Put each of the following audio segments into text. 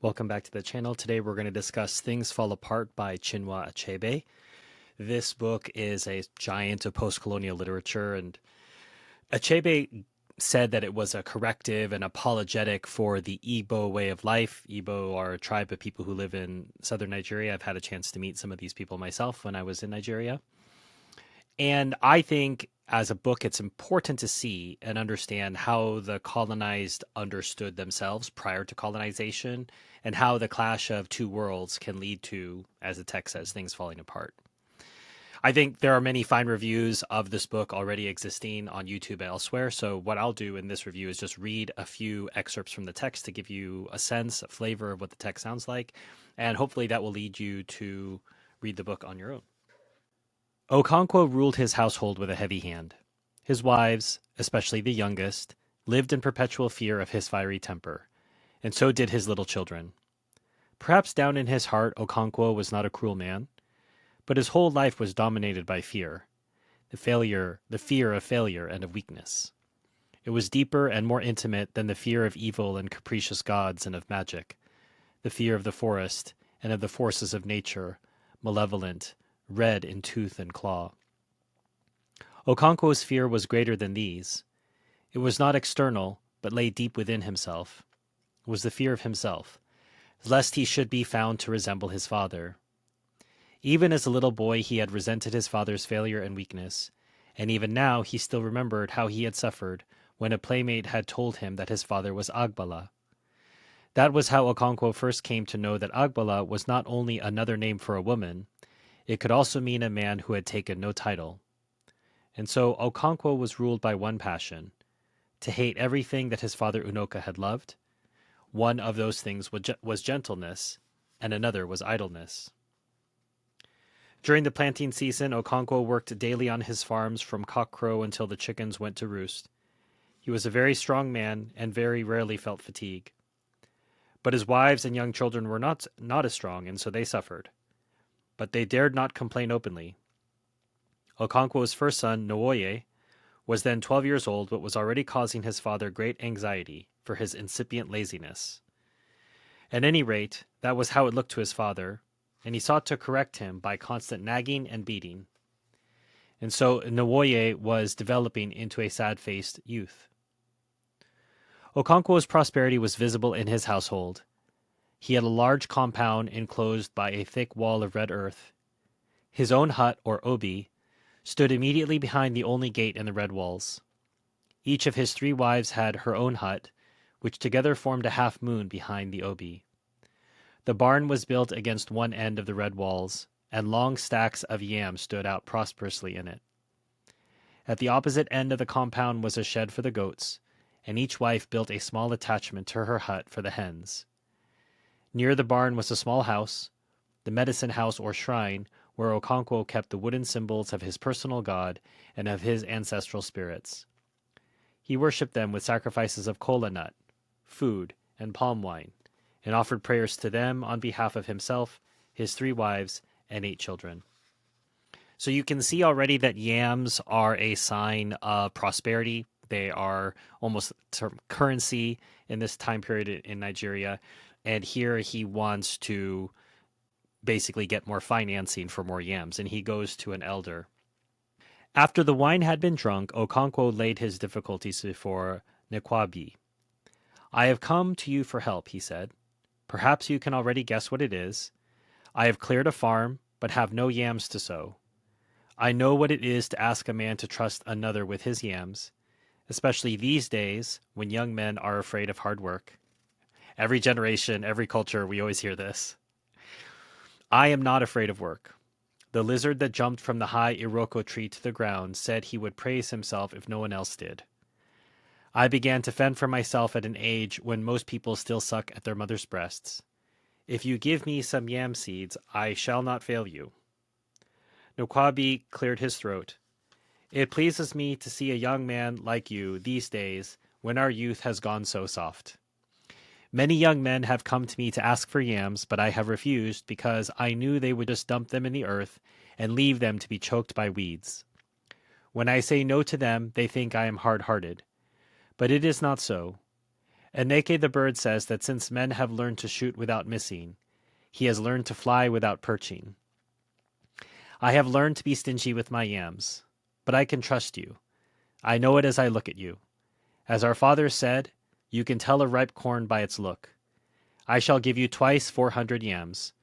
Welcome back to the channel. Today we're going to discuss Things Fall Apart by Chinua Achebe. This book is a giant of post-colonial literature, and Achebe said that it was a corrective and apologetic for the Igbo way of life. Igbo are a tribe of people who live in southern Nigeria. I've had a chance to meet some of these people myself when I was in Nigeria. And I think as a book, it's important to see and understand how the colonized understood themselves prior to colonization and how the clash of two worlds can lead to, as the text says, things falling apart. I think there are many fine reviews of this book already existing on YouTube and elsewhere. So what I'll do in this review is just read a few excerpts from the text to give you a sense, a flavor of what the text sounds like. And hopefully that will lead you to read the book on your own. Okonkwo ruled his household with a heavy hand. His wives, especially the youngest, lived in perpetual fear of his fiery temper, and so did his little children. Perhaps down in his heart Okonkwo was not a cruel man, but his whole life was dominated by fear, the fear of failure and of weakness. It was deeper and more intimate than the fear of evil and capricious gods and of magic, the fear of the forest and of the forces of nature, malevolent, red in tooth and claw. Okonkwo's fear was greater than these. It was not external, but lay deep within himself. It was the fear of himself, lest he should be found to resemble his father. Even as a little boy he had resented his father's failure and weakness, and even now he still remembered how he had suffered when a playmate had told him that his father was Agbala. That was how Okonkwo first came to know that Agbala was not only another name for a woman, it could also mean a man who had taken no title. And so Okonkwo was ruled by one passion, to hate everything that his father Unoka had loved. One of those things was gentleness, and another was idleness. During the planting season, Okonkwo worked daily on his farms from cockcrow until the chickens went to roost. He was a very strong man and very rarely felt fatigue. But his wives and young children were not as strong, and so they suffered. But they dared not complain openly. Okonkwo's first son, Nwoye, was then 12 years old, but was already causing his father great anxiety for his incipient laziness. At any rate, that was how it looked to his father, and he sought to correct him by constant nagging and beating. And so Nwoye was developing into a sad-faced youth. Okonkwo's prosperity was visible in his household. He had a large compound enclosed by a thick wall of red earth. His own hut, or obi, stood immediately behind the only gate in the red walls. Each of his 3 wives had her own hut, which together formed a half-moon behind the obi. The barn was built against one end of the red walls, and long stacks of yams stood out prosperously in it. At the opposite end of the compound was a shed for the goats, and each wife built a small attachment to her hut for the hens. Near the barn was a small house, the medicine house or shrine, where Okonkwo kept the wooden symbols of his personal god and of his ancestral spirits. He worshipped them with sacrifices of kola nut, food, and palm wine, and offered prayers to them on behalf of himself, his 3 wives, and 8 children. So you can see already that yams are a sign of prosperity. They are almost currency in this time period in Nigeria. And here he wants to basically get more financing for more yams, and he goes to an elder. After the wine had been drunk, Okonkwo laid his difficulties before Nekwabi. "I have come to you for help," he said. "Perhaps you can already guess what it is. I have cleared a farm, but have no yams to sow. I know what it is to ask a man to trust another with his yams, especially these days when young men are afraid of hard work." Every generation, every culture, we always hear this. "I am not afraid of work. The lizard that jumped from the high Iroko tree to the ground said he would praise himself if no one else did. I began to fend for myself at an age when most people still suck at their mother's breasts. If you give me some yam seeds, I shall not fail you." Nokwabi cleared his throat. "It pleases me to see a young man like you these days when our youth has gone so soft. Many young men have come to me to ask for yams, but I have refused because I knew they would just dump them in the earth and leave them to be choked by weeds. When I say no to them, they think I am hard-hearted. But it is not so. Eneke the bird says that since men have learned to shoot without missing, he has learned to fly without perching. I have learned to be stingy with my yams, but I can trust you. I know it as I look at you. As our father said, you can tell a ripe corn by its look. I shall give you twice 400 yams.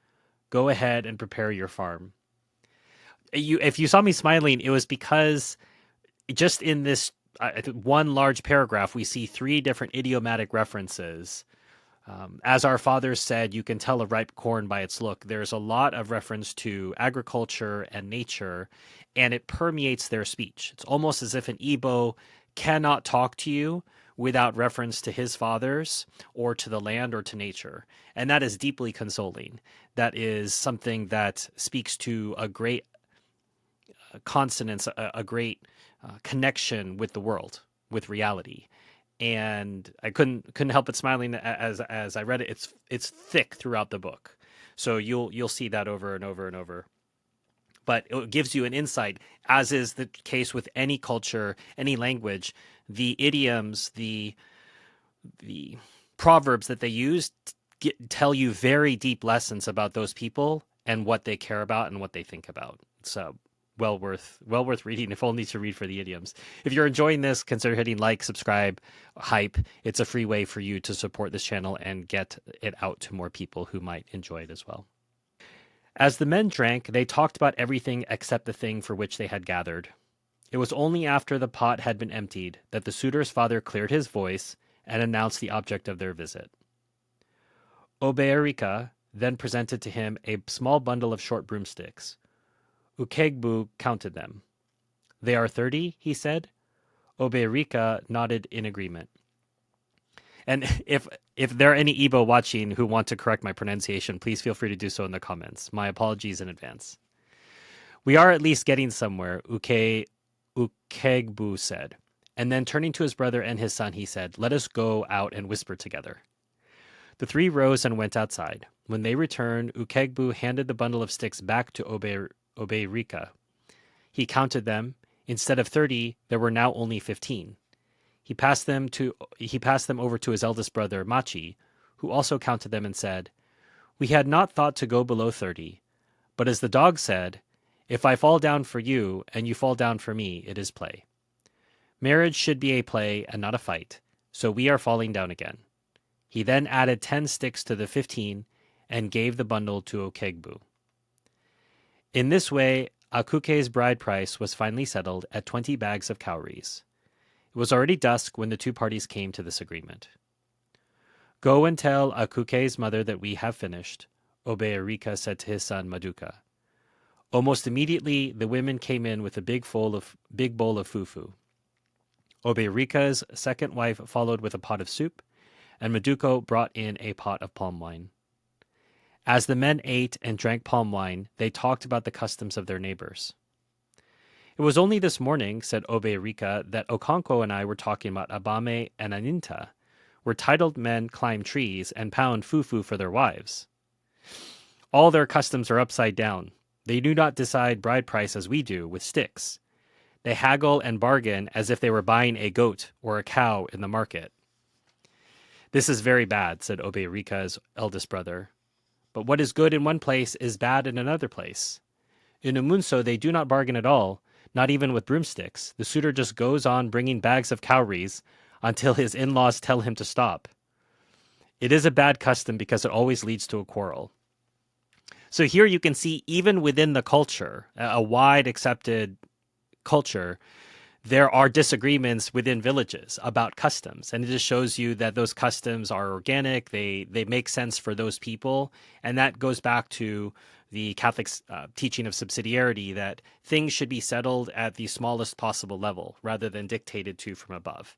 Go ahead and prepare your farm. If you saw me smiling, it was because just in this one large paragraph, we see three different idiomatic references. As our fathers said, you can tell a ripe corn by its look. There's a lot of reference to agriculture and nature, and it permeates their speech. It's almost as if an Igbo cannot talk to you without reference to his fathers or to the land or to nature. And that is deeply consoling. That is something that speaks to a great consonance, a great connection with the world, with reality. And I couldn't help but smiling as I read it. It's thick throughout the book, so you'll see that over and over and over. But it gives you an insight, as is the case with any culture, any language. The idioms, the proverbs that they use tell you very deep lessons about those people and what they care about and what they think about. So well worth reading, if only to read for the idioms. If you're enjoying this, consider hitting like, subscribe, hype. It's a free way for you to support this channel and get it out to more people who might enjoy it as well. As the men drank, they talked about everything except the thing for which they had gathered. It was only after the pot had been emptied that the suitor's father cleared his voice and announced the object of their visit. Obeerika then presented to him a small bundle of short broomsticks. Ukegbu counted them. They are 30, he said. Obeerika nodded in agreement. And if there are any Igbo watching who want to correct my pronunciation, please feel free to do so in the comments. My apologies in advance. We are at least getting somewhere, Ukegbu said. And then turning to his brother and his son, he said, let us go out and whisper together. The three rose and went outside. When they returned, Ukegbu handed the bundle of sticks back to Obeerika. He counted them. Instead of 30, there were now only 15. He passed them over to his eldest brother, Machi, who also counted them and said, we had not thought to go below 30, but as the dog said, if I fall down for you and you fall down for me, it is play. Marriage should be a play and not a fight, so we are falling down again. He then added 10 sticks to the 15 and gave the bundle to Okegbu. In this way, Akuke's bride price was finally settled at 20 bags of cowries. It was already dusk when the two parties came to this agreement. Go and tell Akuke's mother that we have finished, Obeerika said to his son Maduka. Almost immediately, the women came in with a big bowl of fufu. Obeerika's second wife followed with a pot of soup, and Maduka brought in a pot of palm wine. As the men ate and drank palm wine, they talked about the customs of their neighbors. It was only this morning, said Obeerika, that Okonkwo and I were talking about Abame and Aninta, where titled men climb trees and pound fufu for their wives. All their customs are upside down. They do not decide bride price as we do, with sticks. They haggle and bargain as if they were buying a goat or a cow in the market. This is very bad, said Obeerika's eldest brother. But what is good in one place is bad in another place. In Umunso, they do not bargain at all, not even with broomsticks. The suitor just goes on bringing bags of cowries until his in-laws tell him to stop. It is a bad custom because it always leads to a quarrel. So here you can see, even within the culture, a wide accepted culture, there are disagreements within villages about customs. And it just shows you that those customs are organic, they make sense for those people. And that goes back to the Catholic teaching of subsidiarity, that things should be settled at the smallest possible level rather than dictated to from above.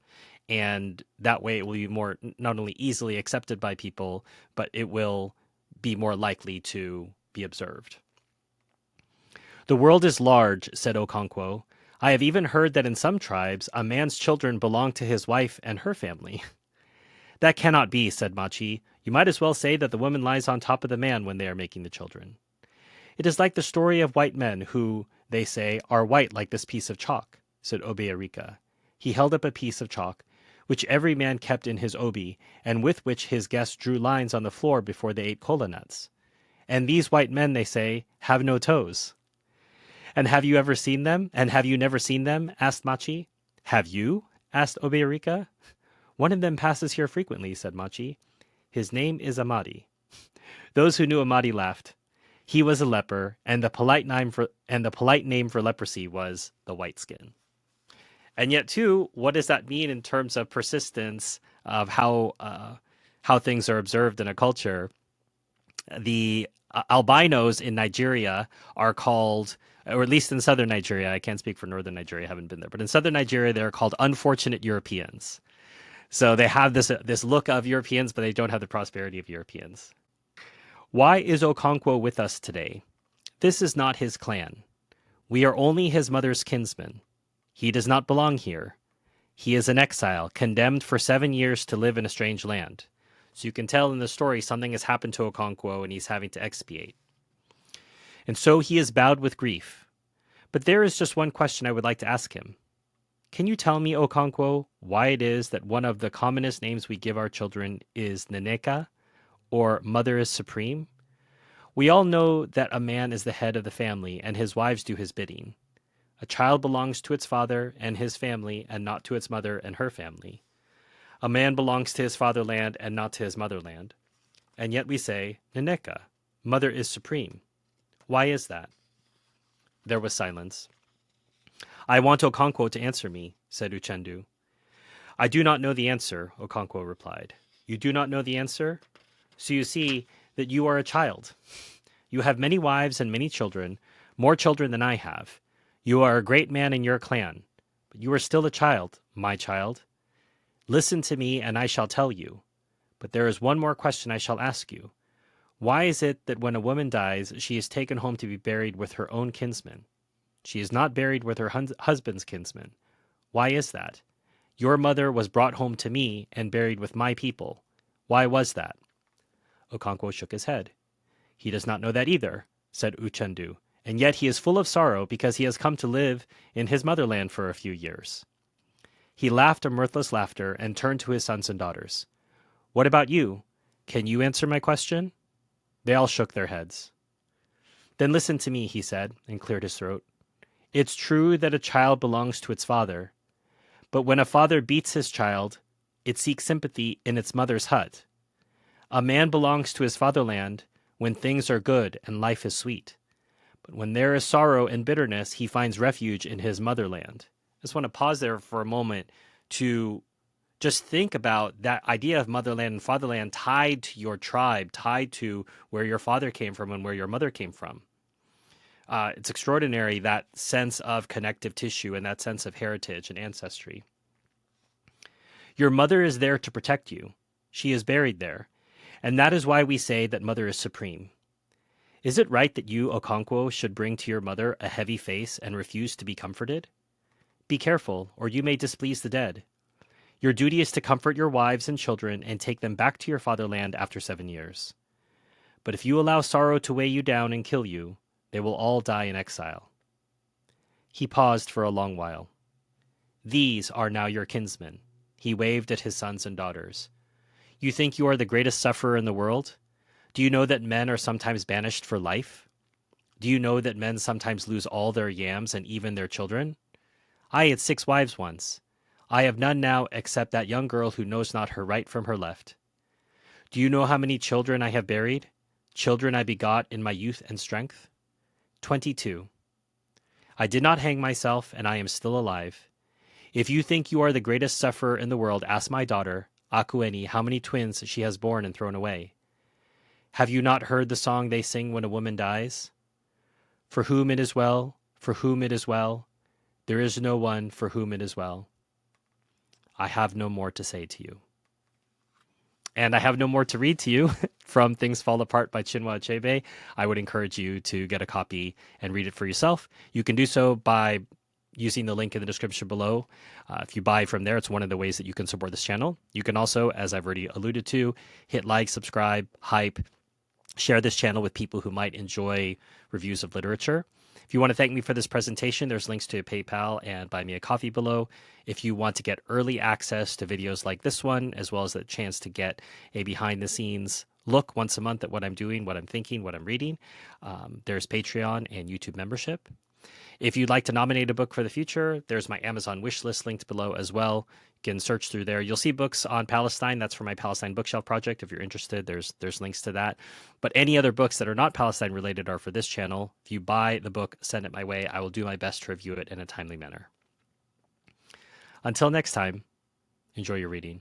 And that way it will be more, not only easily accepted by people, but it will be more likely to be observed. The world is large, said Okonkwo. I have even heard that in some tribes, a man's children belong to his wife and her family. That cannot be, said Machi. You might as well say that the woman lies on top of the man when they are making the children. It is like the story of white men who, they say, are white like this piece of chalk, said Obeerika. He held up a piece of chalk, which every man kept in his obi, and with which his guests drew lines on the floor before they ate kola nuts. And these white men, they say, have no toes. And have you ever seen them? And have you never seen them? Asked Machi. Have you? Asked Obearika. One of them passes here frequently, said Machi. His name is Amadi. Those who knew Amadi laughed. He was a leper, and the polite name for leprosy was the white skin. And yet, too, what does that mean in terms of persistence of how things are observed in a culture? The albinos in Nigeria are called, or at least in southern Nigeria, I can't speak for northern Nigeria, I haven't been there, but in southern Nigeria, they're called unfortunate Europeans. So they have this look of Europeans, but they don't have the prosperity of Europeans. Why is Okonkwo with us today? This is not his clan. We are only his mother's kinsmen. He does not belong here. He is an exile, condemned for 7 years to live in a strange land. So you can tell in the story something has happened to Okonkwo and he's having to expiate. And so he is bowed with grief. But there is just one question I would like to ask him. Can you tell me, Okonkwo, why it is that one of the commonest names we give our children is Neneka, or Mother is Supreme? We all know that a man is the head of the family and his wives do his bidding. A child belongs to its father and his family and not to its mother and her family. A man belongs to his fatherland and not to his motherland. And yet we say, Neneka, Mother is Supreme. Why is that? There was silence. I want Okonkwo to answer me, said Uchendu. I do not know the answer, Okonkwo replied. You do not know the answer? So you see that you are a child. You have many wives and many children, more children than I have. You are a great man in your clan, but you are still a child, my child. Listen to me, and I shall tell you. But there is one more question I shall ask you. Why is it that when a woman dies, she is taken home to be buried with her own kinsmen? She is not buried with her husband's kinsmen. Why is that? Your mother was brought home to me and buried with my people. Why was that? Okonkwo shook his head. He does not know that either, said Uchendu, and yet he is full of sorrow because he has come to live in his motherland for a few years. He laughed a mirthless laughter and turned to his sons and daughters. What about you? Can you answer my question? They all shook their heads. Then listen to me, he said, and cleared his throat. It's true that a child belongs to its father, but when a father beats his child, it seeks sympathy in its mother's hut. A man belongs to his fatherland when things are good and life is sweet. But when there is sorrow and bitterness, he finds refuge in his motherland. I just want to pause there for a moment to just think about that idea of motherland and fatherland tied to your tribe, tied to where your father came from and where your mother came from. It's extraordinary, that sense of connective tissue and that sense of heritage and ancestry. Your mother is there to protect you. She is buried there. And that is why we say that Mother is supreme. Is it right that you, Okonkwo, should bring to your mother a heavy face and refuse to be comforted? Be careful, or you may displease the dead. Your duty is to comfort your wives and children and take them back to your fatherland after 7 years. But if you allow sorrow to weigh you down and kill you, they will all die in exile. He paused for a long while. These are now your kinsmen. He waved at his sons and daughters. You think you are the greatest sufferer in the world? Do you know that men are sometimes banished for life? Do you know that men sometimes lose all their yams and even their children? I had 6 wives once. I have none now except that young girl who knows not her right from her left. Do you know how many children I have buried? Children I begot in my youth and strength? 22. I did not hang myself, and I am still alive. If you think you are the greatest sufferer in the world, ask my daughter, Akueni, how many twins she has borne and thrown away. Have you not heard the song they sing when a woman dies? For whom it is well, for whom it is well, there is no one for whom it is well. I have no more to say to you. And I have no more to read to you from Things Fall Apart by Chinua Achebe. I would encourage you to get a copy and read it for yourself. You can do so by using the link in the description below. If you buy from there, it's one of the ways that you can support this channel. You can also, as I've already alluded to, hit like, subscribe, hype, Share this channel with people who might enjoy reviews of literature. If you want to thank me for this presentation, there's links to PayPal and Buy Me a Coffee below. If you want to get early access to videos like this one, as well as the chance to get a behind the scenes look once a month at what I'm doing, what I'm thinking, what I'm reading, there's Patreon and YouTube membership. If you'd like to nominate a book for the future, there's my Amazon wish list linked below as well. You can search through there. You'll see books on Palestine. That's for my Palestine bookshelf project. If you're interested, there's links to that. But any other books that are not Palestine related are for this channel. If you buy the book, send it my way. I will do my best to review it in a timely manner. Until next time, enjoy your reading.